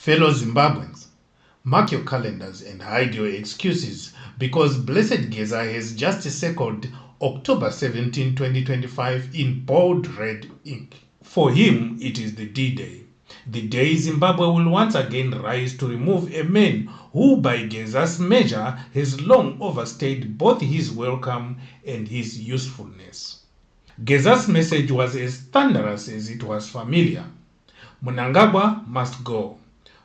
Fellow Zimbabweans, mark your calendars and hide your excuses because Blessed Geza has just circled October 17, 2025 in bold red ink. For him, it is the D-Day. The day Zimbabwe will once again rise to remove a man who, by Geza's measure, has long overstayed both his welcome and his usefulness. Geza's message was as thunderous as it was familiar. Mnangagwa must go.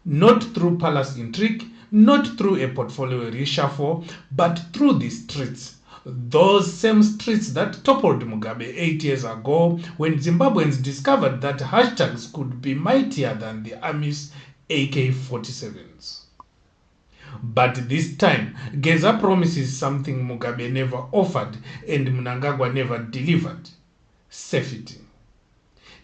Not through palace intrigue, not through a portfolio reshuffle, but through the streets. Those same streets that toppled Mugabe 8 years ago when Zimbabweans discovered that hashtags could be mightier than the army's AK-47s. But this time, Geza promises something Mugabe never offered and Mnangagwa never delivered: safety.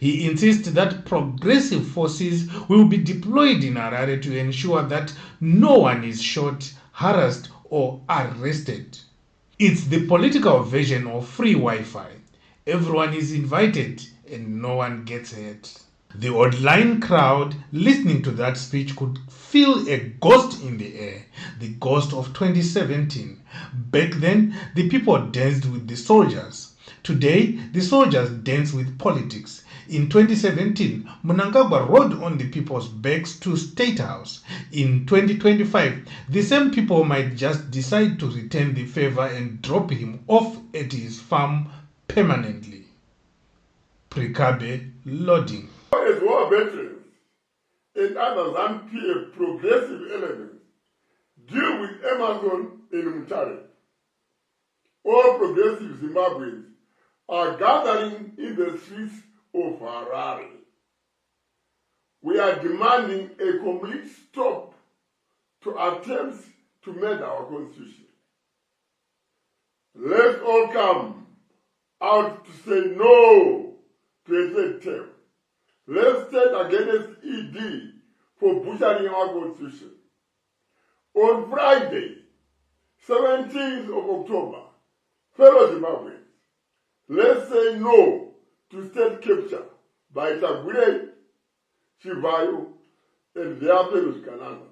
He insists that progressive forces will be deployed in Harare to ensure that no one is shot, harassed, or arrested. It's the political version of free Wi-Fi. Everyone is invited and no one gets hurt. The online crowd listening to that speech could feel a ghost in the air, the ghost of 2017. Back then, the people danced with the soldiers. Today, the soldiers dance with politics. In 2017, Mnangagwa rode on the people's backs to State House. In 2025, the same people might just decide to return the favor and drop him off at his farm permanently. Prekabe loading. As war veterans and other ZANU-PF progressive elements deal with Emmerson Mnangagwa, all progressive Zimbabweans are gathering in the streets of Harare. We are demanding a complete stop to attempts to murder our constitution. Let's all come out to say no to a third term. Let's stand against ED for butchering our constitution. On Friday, 17th of October, fellow Zimbabweans, let's say no to state capture by Tagure, Chivayo, and their fellows Kananga.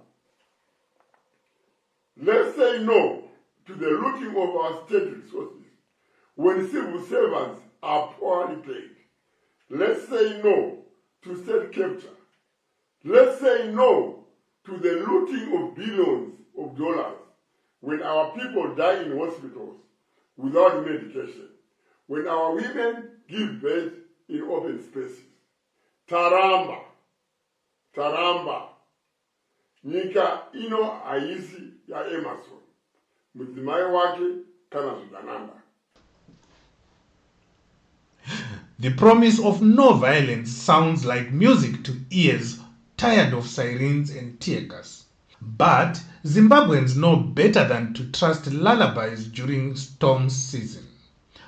Let's say no to the looting of our state resources when civil servants are poorly paid. Let's say no to state capture. Let's say no to the looting of billions of dollars when our people die in hospitals without medication, when our women give birth in open spaces. Taramba, nyika ino haisi ya Emmerson, mudzimai wake kana zvigananda. The promise of no violence sounds like music to ears tired of sirens and tear gas. But Zimbabweans know better than to trust lullabies during storm season.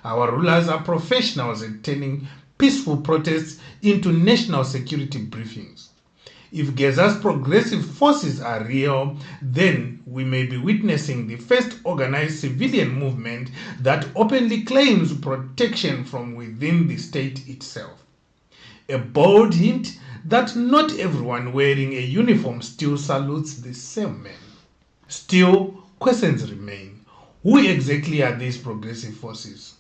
Our rulers are professionals at turning peaceful protests into national security briefings. If Geza's progressive forces are real, then we may be witnessing the first organized civilian movement that openly claims protection from within the state itself. A bold hint that not everyone wearing a uniform still salutes the same man. Still, questions remain. Who exactly are these progressive forces?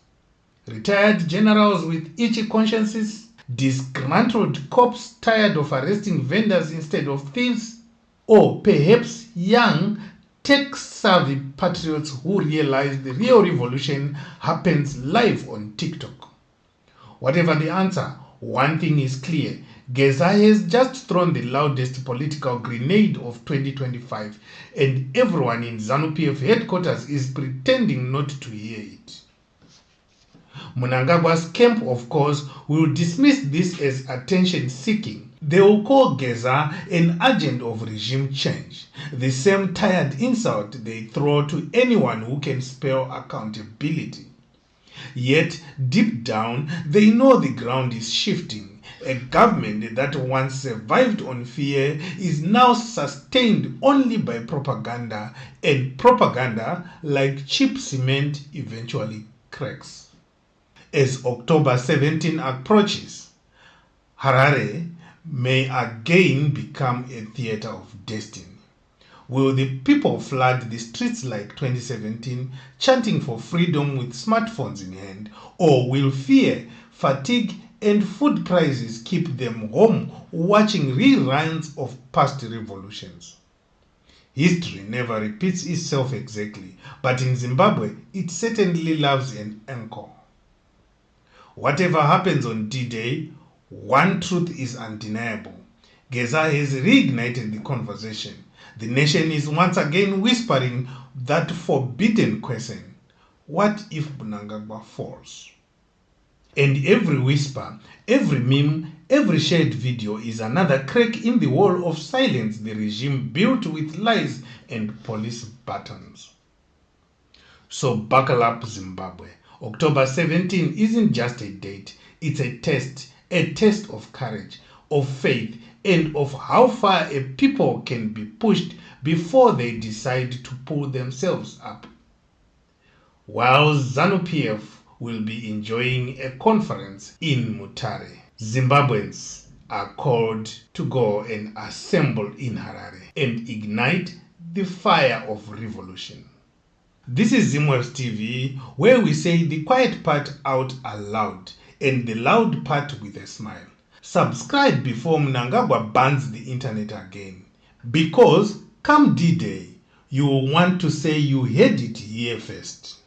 Retired generals with itchy consciences? Disgruntled cops tired of arresting vendors instead of thieves? Or perhaps young, tech-savvy patriots who realize the real revolution happens live on TikTok? Whatever the answer, one thing is clear. Geza has just thrown the loudest political grenade of 2025, and everyone in ZANU-PF headquarters is pretending not to hear it. Mnangagwa's camp, of course, will dismiss this as attention-seeking. They will call Geza an agent of regime change, the same tired insult they throw to anyone who can spell accountability. Yet, deep down, they know the ground is shifting. A government that once survived on fear is now sustained only by propaganda, and propaganda, like cheap cement, eventually cracks. As October 17 approaches, Harare, may again become a theater of destiny. Will the people flood the streets like 2017, chanting for freedom with smartphones in hand, or will fear, fatigue, and food crisis keep them home watching reruns of past revolutions? History never repeats itself exactly, but in Zimbabwe, it certainly loves an encore. Whatever happens on D-Day, one truth is undeniable. Geza has reignited the conversation. The nation is once again whispering that forbidden question: what if Mnangagwa falls? And every whisper, every meme, every shared video is another crack in the wall of silence the regime built with lies and police batons. So buckle up, Zimbabwe. October 17 isn't just a date, it's a test of courage, of faith, and of how far a people can be pushed before they decide to pull themselves up. While ZANU-PF will be enjoying a conference in Mutare, Zimbabweans are called to go and assemble in Harare and ignite the fire of revolution. This is Zimwaves TV, where we say the quiet part out aloud and the loud part with a smile. Subscribe before Mnangagwa bans the internet again, because come D-Day, you will want to say you heard it here first.